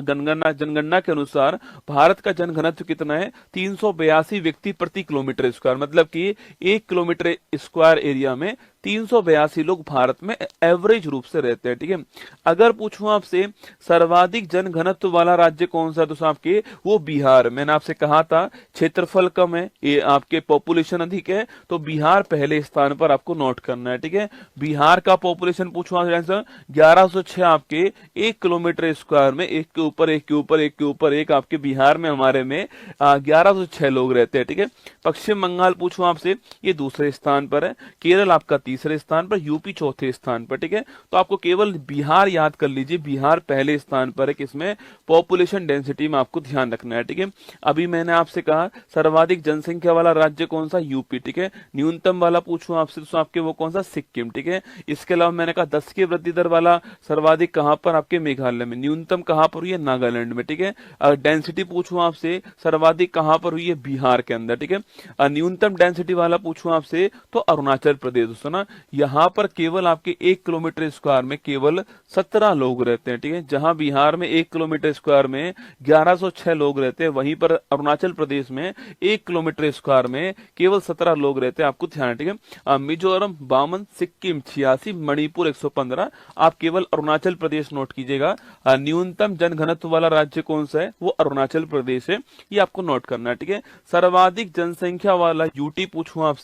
जनगणना के अनुसार भारत का जनघनत्व कितना है? 382 व्यक्ति प्रति किलोमीटर स्क्वायर, मतलब कि 1 किलोमीटर स्क्वायर एरिया में 382 लोग भारत में एवरेज रूप से रहते हैं। ठीक है, अगर पूछूं आपसे सर्वाधिक जनघनत्व वाला राज्य कौन सा, तो आपके वो बिहार। मैंने आपसे कहा था क्षेत्रफल कम है, ये आपके पॉपुलेशन अधिक है, तो बिहार पहले स्थान पर आपको नोट करना है। ठीक है, बिहार का पॉपुलेशन पूछूं आंसर 1106 आपके 1 किलोमीटर स्क्वायर में, एक के ऊपर एक के ऊपर एक के ऊपर एक आपके बिहार में हमारे में 1106 लोग रहते हैं। ठीक है, पश्चिम बंगाल पूछूं आपसे, ये दूसरे स्थान पर है, केरल आपका तीसरे स्थान पर, यूपी चौथे स्थान पर। ठीक है, तो आपको केवल बिहार याद कर लीजिए, बिहार पहले स्थान पर है, किसमें? पॉपुलेशन डेंसिटी में आपको ध्यान रखना है। ठीक है, अभी मैंने आपसे कहा सर्वाधिक जनसंख्या वाला राज्य कौन सा? यूपी। ठीक है, न्यूनतम वाला पूछूं आपसे तो आपके वो कौन सा? सिक्किम। ठीक है, इसके अलावा मैंने कहा 10 की वृद्धि दर वाला सर्वाधिक कहां पर? आपके मेघालय में। न्यूनतम कहां पर हुई है? नागालैंड में। ठीक है, डेंसिटी पूछूं आपसे सर्वाधिक कहां पर हुई है? बिहार के अंदर। ठीक है, न्यूनतम डेंसिटी वाला पूछूं आपसे तो अरुणाचल प्रदेश। दोस्तों ना, यहां पर केवल आपके 1 किलोमीटर स्क्वायर में केवल 17 लोग रहते हैं। ठीक है, जहां बिहार में 1 किलोमीटर स्क्वायर में 1106 लोग रहते हैं, वहीं पर अरुणाचल प्रदेश में 1 किलोमीटर स्क्वायर में केवल 17 लोग रहते हैं। आपको ध्यान है। ठीक है, मिजोरम 52, सिक्किम 86, मणिपुर 115, आप केवल अरुणाचल प्रदेश नोट कीजिएगा। न्यूनतम जनघनत्व वाला राज्य कौन सा है? वो अरुणाचल प्रदेश है, ये आपको नोट करना है। ठीक है, सर्वाधिक जनसंख्या वाला यूटी पूछूं आपसे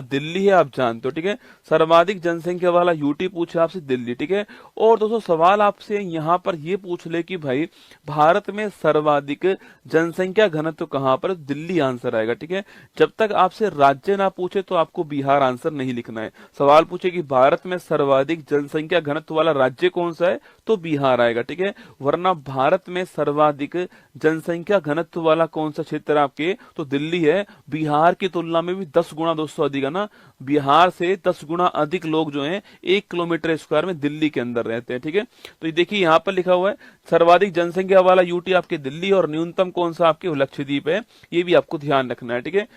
दिल्ली है, आप जानते हो। ठीक है, सर्वाधिक जनसंख्या वाला यूटी पूछे आपसे दिल्ली। ठीक है, और दोस्तों सवाल आपसे यहां पर ये पूछ ले कि भाई भारत में सर्वाधिक जनसंख्या घनत्व कहां पर? दिल्ली आंसर आएगा। ठीक है, जब तक आपसे राज्य ना पूछे तो आपको बिहार आंसर नहीं लिखना है। सवाल पूछे कि भारत में सर्वाधिक जनसंख्या घनत्व वाला राज्य कौन सा है, तो बिहार आएगा। ठीक है, वरना भारत में सर्वाधिक जनसंख्या घनत्व वाला कौन सा क्षेत्र आपके? तो दिल्ली है। बिहार की तुलना में भी 10 गुना दोस्तों अधिक है ना, बिहार से 10 गुना अधिक लोग जो हैं 1 किलोमीटर स्क्वायर में दिल्ली के अंदर रहते हैं। ठीक है, तो ये देखिए यहां पर लिखा हुआ है सर्वाधिक जनसंख्या वाला यूटी आपके दिल्ली, और न्यूनतम कौन सा? आपके लक्षद्वीप है, ये भी आपको ध्यान रखना है। ठीक है,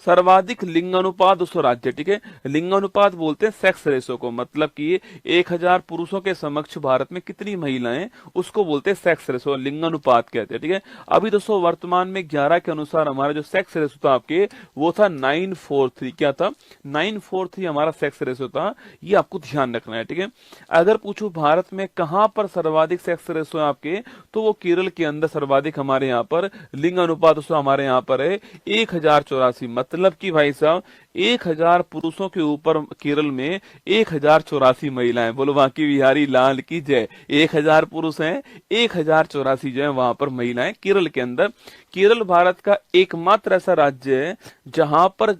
सर्वाधिक लिंगानुपात दोस्तों राज्य। ठीक है, लिंगानुपात बोलते हैं सेक्स रेशो को, मतलब कि 1000 पुरुषों के समक्ष भारत में कितनी महिलाएं, उसको बोलते हैं सेक्स रेशो, लिंगानुपात कहते हैं। ठीक है, अभी दोस्तों वर्तमान में 11 के अनुसार हमारा जो सेक्स रेशो था आपके, वो था 943। क्या था? 943 हमारा सेक्स रेशो था, ये आपको ध्यान रखना है। ठीक है, अगर पूछूं भारत में कहां पर सर्वाधिक सेक्स रेशो है आपके, तो वो केरल के अंदर सर्वाधिक हमारे यहाँ पर लिंगानुपात दोस्तों हमारे यहाँ पर है 1084। मतलब कि भाई साहब 1000 पुरुषों के ऊपर केरल में 1084 महिलाएं। बोलो बाकी बिहारी लाल की जय। 1000 पुरुष हैं, 1084 जो है वहां पर महिलाएं केरल के अंदर। केरल भारत का एकमात्र ऐसा राज्य है जहां पर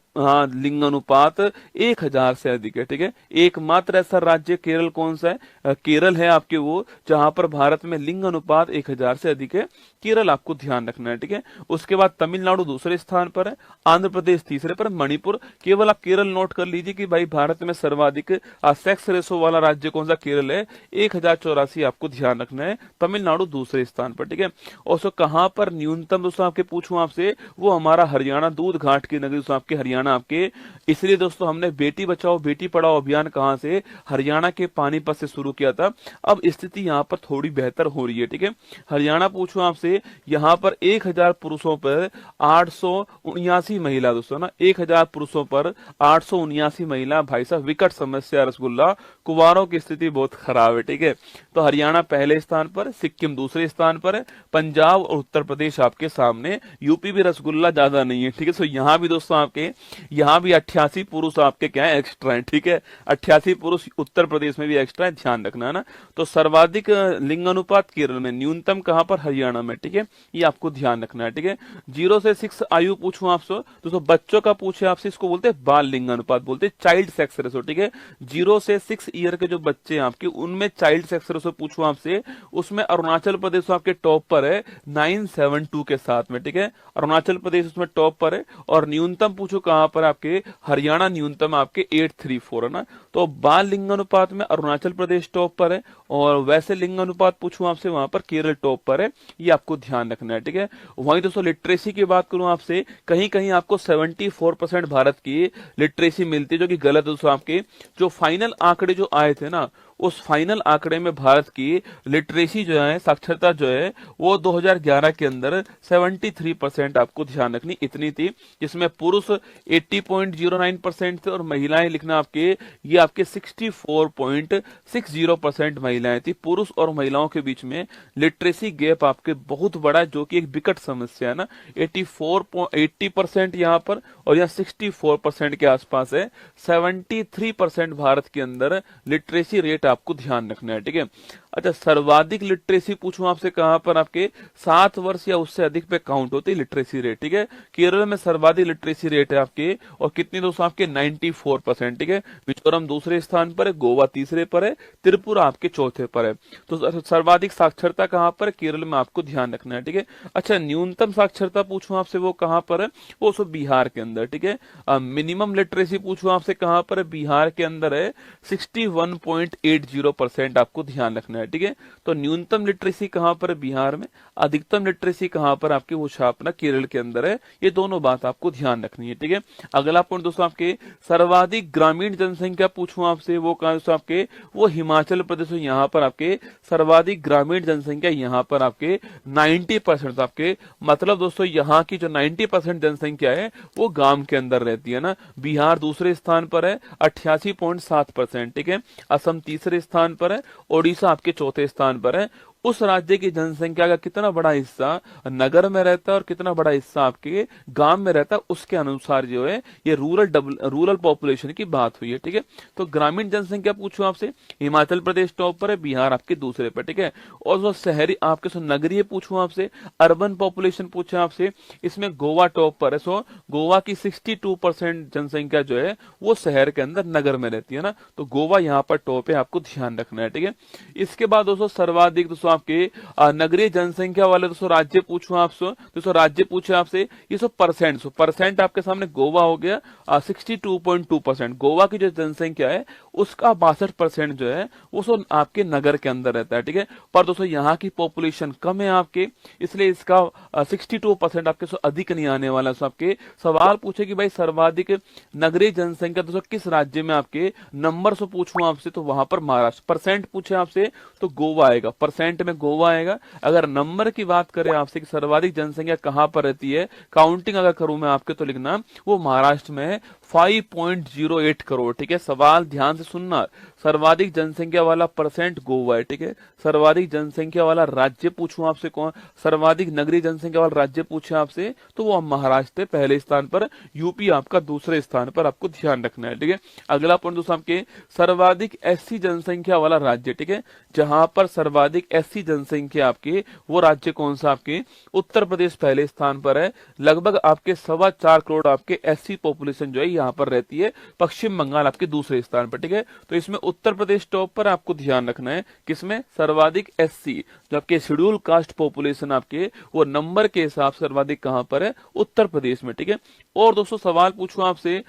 लिंगानुपात 1000 से अधिक है। ठीक है, एकमात्र ऐसा राज्य केरल कौन सा है? केरल है आपके वो, जहां पर भारत में लिंगानुपात 1000 से अधिक है। केरल आपको ध्यान रखना है। ठीक है, उसके बाद तमिलनाडु दूसरे स्थान पर है, आंध्र प्रदेश तीसरे पर, मणिपुर। केवल आप केरल नोट कर लीजिए कि भाई भारत में सर्वाधिक सेक्स रेशो वाला राज्य कौन सा? केरल है, 1084 आपको ध्यान रखना है। तमिलनाडु दूसरे स्थान पर। ठीक है, और सो कहां पर न्यूनतम दोस्तों आपके पूछूं आपसे, वो हमारा हरियाणा, दूध घाट की नगरी दोस्तों आपके हरियाणा आपके। इसलिए दोस्तों हमने बेटी बचाओ बेटी पढ़ाओ अभियान कहां से? हरियाणा के पानीपत से शुरू किया था। अब स्थिति यहाँ पर थोड़ी बेहतर हो रही है। ठीक है, हरियाणा पूछूं आपसे, यहाँ पर 1000 पुरुषों पर 879 महिला दोस्तों ना, 1000 पुरुषों पर 879 महिला। भाई साहब विकट समस्या रसगुल्ला, कुंवारों की स्थिति बहुत खराब है। ठीक है, तो हरियाणा पहले स्थान पर, सिक्किम दूसरे स्थान पर है, पंजाब और उत्तर प्रदेश आपके सामने, यूपी भी रसगुल्ला ज्यादा नहीं है। ठीक है, तो यहाँ भी दोस्तों आपके यहाँ भी 88 पुरुष आपके क्या है? एक्स्ट्रा है। ठीक है, 88 पुरुष उत्तर प्रदेश में भी एक्स्ट्रा है, ध्यान रखना है ना। तो सर्वाधिक लिंगानुपात केरल में, न्यूनतम कहां पर? हरियाणा में। ठीक है, ये आपको ध्यान रखना है। ठीक है, 0 से 6 आयु पूछूं आपसे दोस्तों, बच्चों का पूछे आपसे, इसको बोलते हैं बाल लिंगानुपात, बोलते हैं चाइल्ड सेक्स रेशो। ठीक है, 0 से 6 ईयर के जो बच्चे हैं आपके, उनमें चाइल्ड सेक्स रेशो पूछूं आपसे, उसमें अरुणाचल प्रदेश आपके टॉप पर है 972 के साथ में। ठीक है, अरुणाचल प्रदेश उसमें टॉप पर है। और न्यूनतम पूछो कहां पर? आपके हरियाणा न्यूनतम आपके 834 है ना। तो बाल लिंगानुपात में अरुणाचल प्रदेश टॉप पर है, और वैसे लिंगानुपात पूछूं आपसे वहां पर केरल टॉप पर है, ये आपको ध्यान रखना है। ठीक है, वहीं दोस्तों लिटरेसी की बात करूं आपसे, कहीं कहीं आपको 74% भारत की लिटरेसी मिलती है, जो कि गलत है दोस्तों। आपके जो फाइनल आंकड़े जो आए थे ना, उस फाइनल आंकड़े में भारत की लिटरेसी जो है, साक्षरता जो है, वो 2011 के अंदर 73% आपको ध्यान रखनी इतनी थी, जिसमें पुरुष 80.09% थे और महिलाएं लिखना आपके, ये आपके 64.60% महिलाएं थी। पुरुष और महिलाओं के बीच में लिटरेसी गैप आपके बहुत बड़ा है, जो कि एक विकट समस्या है ना। 80% यहाँ पर और यहाँ 64% के आसपास है। 73% भारत के अंदर लिटरेसी रेट आपको ध्यान रखना है, ठीक है। अच्छा, सर्वाधिक लिटरेसी पूछूं आपसे कहां पर, आपके 7 वर्ष या उससे अधिक पे काउंट होती है लिटरेसी रेट, ठीक है। केरल में सर्वाधिक लिटरेसी रेट है आपके, और कितनी दोस्तों आपके 94%, ठीक है। मिजोरम दूसरे स्थान पर है, गोवा तीसरे पर है, त्रिपुरा आपके चौथे पर है। तो सर्वाधिक साक्षरता कहां पर, केरल में आपको ध्यान रखना है, ठीक है। अच्छा, न्यूनतम साक्षरता पूछूं आपसे वो कहां पर है, वो सब बिहार के अंदर, ठीक है। मिनिमम लिटरेसी पूछूं आपसे कहां पर है, बिहार के अंदर है। 61.80% आपको ध्यान रखना है, ठीक है। तो न्यूनतम लिटरेसी कहां पर है, बिहार में। अधिकतम लिटरेसी कहां पर आपके, वो छापना केरल के अंदर है। ये दोनों बात आपको ध्यान रखनी है, ठीक है। अगला पॉइंट दोस्तों आपके, सर्वाधिक ग्रामीण जनसंख्या पूछूं आपसे वो कहां दोस्तों आपके, वो हिमाचल प्रदेश में। यहाँ पर आपके सर्वाधिक ग्रामीण जनसंख्या यहाँ पर आपके 90% आपके, मतलब दोस्तों यहाँ की जो 90% जनसंख्या है वो गांव के अंदर रहती है ना। बिहार दूसरे स्थान पर है 88.7%, ठीक है। असम तीसरे स्थान पर है, ओडिशा आपके चौथे स्थान पर है। उस राज्य की जनसंख्या का कितना बड़ा हिस्सा नगर में रहता है और कितना बड़ा हिस्सा आपके गांव में रहता है, उसके अनुसार जो है ये रूरल पॉपुलेशन की बात हुई है, ठीक है। तो ग्रामीण जनसंख्या पूछो आपसे, हिमाचल प्रदेश टॉप पर है, बिहार आपके दूसरे पर, ठीक है। और जो शहरी आपके सो नगरीय पूछूं आपसे, अर्बन पॉपुलेशन पूछे आपसे, इसमें गोवा टॉप पर है। सो गोवा की 62% जनसंख्या जो है वो शहर के अंदर नगर में रहती है ना, तो गोवा यहाँ पर टॉप है, आपको ध्यान रखना है, ठीक है। इसके बाद दोस्तों सर्वाधिक दोस्तों आपके नगरीय जनसंख्या वाले दोस्तों राज्य पूछूं आपसे, दोस्तों राज्य पूछे आपसे, ये सब परसेंट आपके सामने गोवा हो गया 62.2%। गोवा की जो जनसंख्या है उसका 62% जो है वो सब आपके नगर के अंदर रहता है, ठीक है। पर दोस्तों यहाँ की पॉपुलेशन कम है आपके, इसलिए इसका 62% आपके सो अधिक नहीं आने वाला। सो आपके सवाल पूछे कि भाई सर्वाधिक नगरीय जनसंख्या दोस्तों किस राज्य में आपके, नंबर से पूछूं आपसे तो वहां पर महाराष्ट्र। परसेंट पूछे आपसे तो गोवा आएगा, परसेंट में गोवा आएगा। अगर नंबर की बात करें आपसे कि सर्वाधिक जनसंख्या कहां पर रहती है, काउंटिंग अगर करूं मैं आपके तो लिखना वो महाराष्ट्र में है 5.08 करोड़, ठीक है। सवाल ध्यान से सुनना, सर्वाधिक जनसंख्या वाला परसेंट गोवा है, ठीक है। सर्वाधिक जनसंख्या वाला राज्य पूछूं आपसे कौन, सर्वाधिक नगरीय जनसंख्या वाला राज्य पूछे आपसे तो वो महाराष्ट्र है पहले स्थान पर, यूपी आपका दूसरे स्थान पर, आपको ध्यान रखना है, ठीक है। अगला पॉइंट दोस्तों आपके, सर्वाधिक एससी जनसंख्या वाला राज्य, ठीक है। जहां पर सर्वाधिक एससी जनसंख्या आपके, वो राज्य कौन सा आपके, उत्तर प्रदेश पहले स्थान पर है। लगभग आपके 4.25 करोड़ आपके एससी पॉपुलेशन जो है यहाँ पर रहती है। पश्चिम बंगाल आपके दूसरे स्थान पर, ठीक है। तो इसमें उत्तर प्रदेश टॉप पर, आपको ध्यान रखना है किसमें, सर्वाधिक एससी जो आपके शेड्यूल कास्ट पॉपुलेशन आपके, वो नंबर के हिसाब से सर्वाधिक कहां पर है, उत्तर प्रदेश में, ठीक है। और दोस्तों सवाल पूछूं आपसे,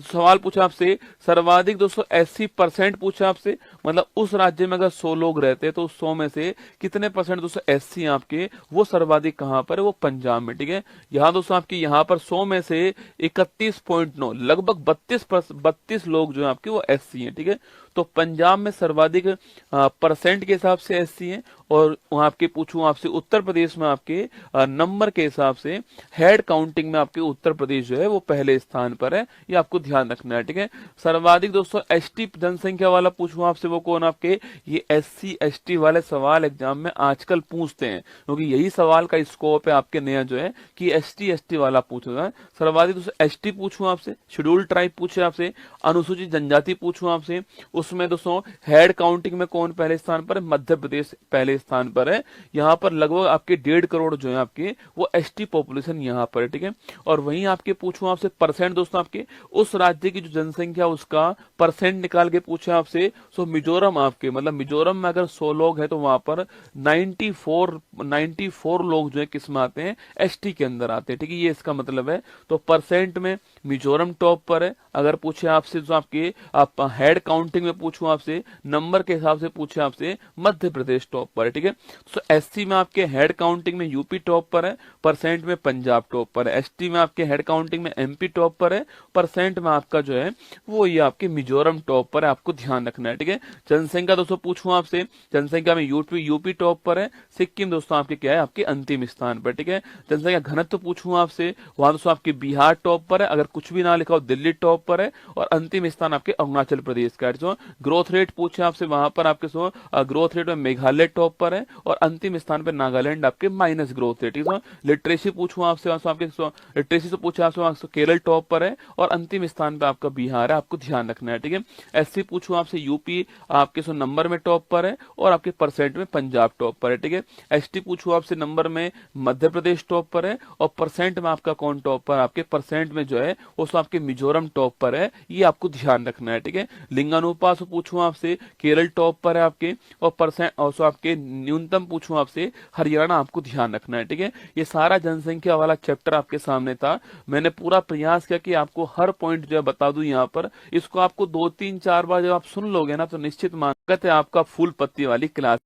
सवाल पूछा आपसे सर्वाधिक दोस्तों 80% पूछा आपसे, मतलब उस राज्य में अगर 100 लोग रहते हैं तो 100 में से कितने परसेंट दोस्तों एससी आपके, वो सर्वाधिक कहां पर है, वो पंजाब में, ठीक है। यहाँ दोस्तों आपके यहाँ पर 100 में से 31.9 लगभग 32 लोग जो है आपके वो एससी हैं, ठीक है। तो पंजाब में सर्वाधिक परसेंट के हिसाब से एससी हैं, और वहां आपके पूछूं आपसे उत्तर प्रदेश में आपके नंबर के हिसाब से हेड काउंटिंग में आपके उत्तर प्रदेश जो है वो पहले स्थान पर है, ये आपको ध्यान रखना है, ठीक है। सर्वाधिक दोस्तों एसटी जनसंख्या वाला पूछूं आपसे वो कौन आपके, ये एससी एसटी वाले सवाल एग्जाम में आजकल पूछते हैं, क्योंकि यही सवाल का स्कोप है आपके नया जो है कि एसटी एसटी वाला पूछेगा। सर्वाधिक दोस्तों एसटी पूछूं आपसे, शेड्यूल ट्राइब पूछे आपसे, अनुसूचित जनजाति पूछूं आपसे, उसमें दोस्तों हेड काउंटिंग में कौन पहले स्थान पर है, मध्य प्रदेश पहले स्थान पर है। यहाँ पर लगभग आपके 1.5 करोड़ जो है आपके वो एसटी पॉपुलेशन यहाँ पर है, ठीक है। और वहीं आपके पूछूं आपसे परसेंट दोस्तों आपके, उस राज्य की जो जनसंख्या उसका परसेंट निकाल के पूछे आपसे, सो मिजोरम आपके, मतलब मिजोरम में अगर 100 लोग हैं तो वहां पर 94 लोग जो है किस में आते हैं, एसटी के अंदर आते हैं, ठीक है। ये इसका मतलब है। तो परसेंट में मिजोरम टॉप पर है। अगर पूछे आपसे जो आपके हेड काउंटिंग में पूछूं आपसे, नंबर के हिसाब से पूछे आपसे, मध्य प्रदेश टॉप पर है, ठीक है। तो एससी में आपके हेड काउंटिंग में यूपी टॉप पर है, परसेंट में पंजाब टॉप पर है। एसटी में आपके हेड काउंटिंग में एमपी टॉप पर है, परसेंट में आपका जो है वो ये आपके मिजोरम टॉप पर है, आपको ध्यान रखना है, ठीक है। जनसंख्या दोस्तों पूछूं आपसे, जनसंख्या में यूपी टॉप पर है, सिक्किम दोस्तों आपके क्या है, आपके अंतिम स्थान पर, ठीक है। जनसंख्या घनत्व पूछूं आपसे, वहां दोस्तों आपके बिहार टॉप पर है, अगर कुछ भी ना लिखा हो दिल्ली टॉप पर है, और अंतिम स्थान आपके अरुणाचल प्रदेश का है। ग्रोथ रेट पूछे आपसे, वहां पर आपके ग्रोथ रेट में मेघालय टॉप पर है, और अंतिम स्थान पर नागालैंड आपके माइनस ग्रोथ रेट, ठीक है। लिटरेसी पूछूं आपसे, आपके लिटरेसी से पूछे आपसे, केरल टॉप पर है, और अंतिम स्थान पर आपका बिहार है, आपको ध्यान रखना है, ठीक है। एससी पूछूं आपसे, यूपी आपके नंबर में टॉप पर है, और आपके परसेंट में पंजाब टॉप पर है, ठीक है। एसटी पूछूं आपसे, नंबर में मध्य प्रदेश टॉप पर है, और परसेंट में आपका कौन टॉप पर, आपके परसेंट में जो है वो आपके मिजोरम टॉप पर है, ये आपको ध्यान रखना है, ठीक है। लिंगानुपात पूछूं आपसे, केरल टॉप पर है आपके, और परसेंट और आपके न्यूनतम पूछूं आपसे, हरियाणा आपको ध्यान रखना है, ठीक है। ये सारा जनसंख्या वाला चैप्टर आपके सामने था। मैंने पूरा प्रयास किया कि आपको हर पॉइंट जो है बता दूं यहाँ पर। इसको आपको 2-3-4 बार जब आप सुन लोगे ना, तो निश्चित मानते हैं आपका फूल पत्ती वाली क्लास।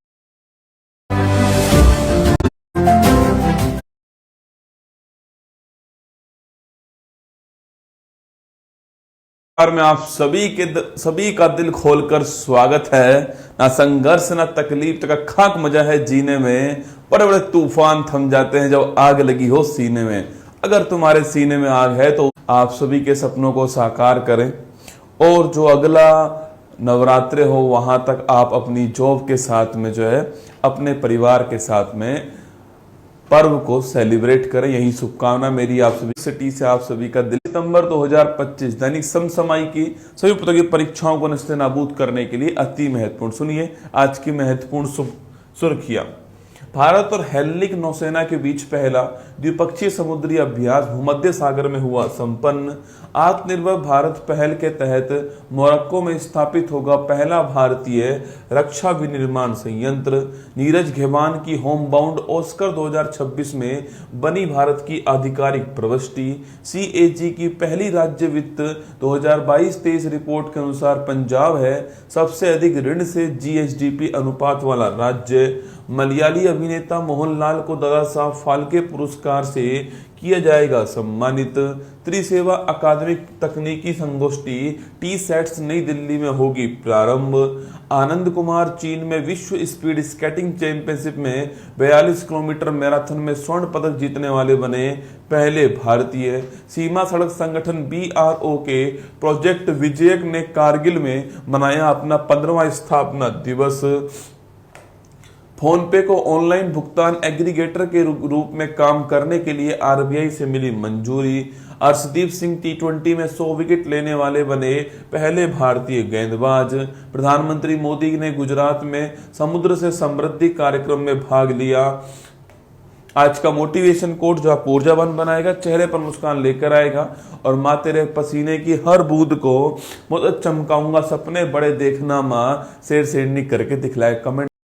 में आप सभी का दिल खोलकर स्वागत है। ना संघर्ष ना तकलीफ तक का खाक मजा है जीने में, बड़े बड़े तूफान थम जाते हैं जब आग लगी हो सीने में। अगर तुम्हारे सीने में आग है तो आप सभी के सपनों को साकार करें, और जो अगला नवरात्रे हो वहां तक आप अपनी जॉब के साथ में जो है अपने परिवार के साथ में पर्व को सेलिब्रेट करें। यही शुभकामना मेरी आप सभी सिटी से आप सभी का दिल। सितंबर 2025 दैनिक समसामयिक की सभी प्रतियोगी परीक्षाओं को नस्तेनाबूद करने के लिए अति महत्वपूर्ण, सुनिए आज की महत्वपूर्ण सुर्खियां। भारत और हेलेनिक नौसेना के बीच पहला द्विपक्षीय समुद्री अभ्यास भूमध्य सागर में हुआ संपन्न। आत्मनिर्भर भारत पहल के तहत मोरक्को में स्थापित होगा पहला भारतीय रक्षा विनिर्माण संयंत्र। नीरज घेवान की होम बाउंड ऑस्कर 2026 में बनी भारत की आधिकारिक प्रविष्टि। सीएजी की पहली राज्य वित्त 2022-23 रिपोर्ट के अनुसार पंजाब है सबसे अधिक ऋण से जीएसडीपी अनुपात वाला राज्य। मलयाली अभिनेता मोहनलाल को दादा साहब फाल्के पुरस्कार से किया जाएगा सम्मानित। त्रिसेवा अकादमिक तकनीकी संगोष्ठी टी-सेट्स नई दिल्ली में होगी प्रारंभ। आनंद कुमार चीन में विश्व स्पीड स्केटिंग चैंपियनशिप में 42 किलोमीटर मैराथन में स्वर्ण पदक जीतने वाले बने पहले भारतीय। सीमा सड़क संगठन बीआरओ के प्रोजेक्ट विजयक ने कारगिल में मनाया अपना 15वां स्थापना दिवस। फोन पे को ऑनलाइन भुगतान एग्रीगेटर के रूप में काम करने के लिए आरबीआई से मिली मंजूरी। अर्शदीप सिंह टी20 में 100 विकेट लेने वाले बने पहले भारतीय गेंदबाज। प्रधानमंत्री मोदी ने गुजरात में समुद्र से समृद्धि कार्यक्रम में भाग लिया। आज का मोटिवेशन कोट जो आप ऊर्जावान बनाएगा, चेहरे पर मुस्कान लेकर आएगा, और माँ तेरे पसीने की हर बूंद को बहुत चमकाऊंगा, सपने बड़े देखना माँ, शेर शेरनी करके दिखलाए। कमेंट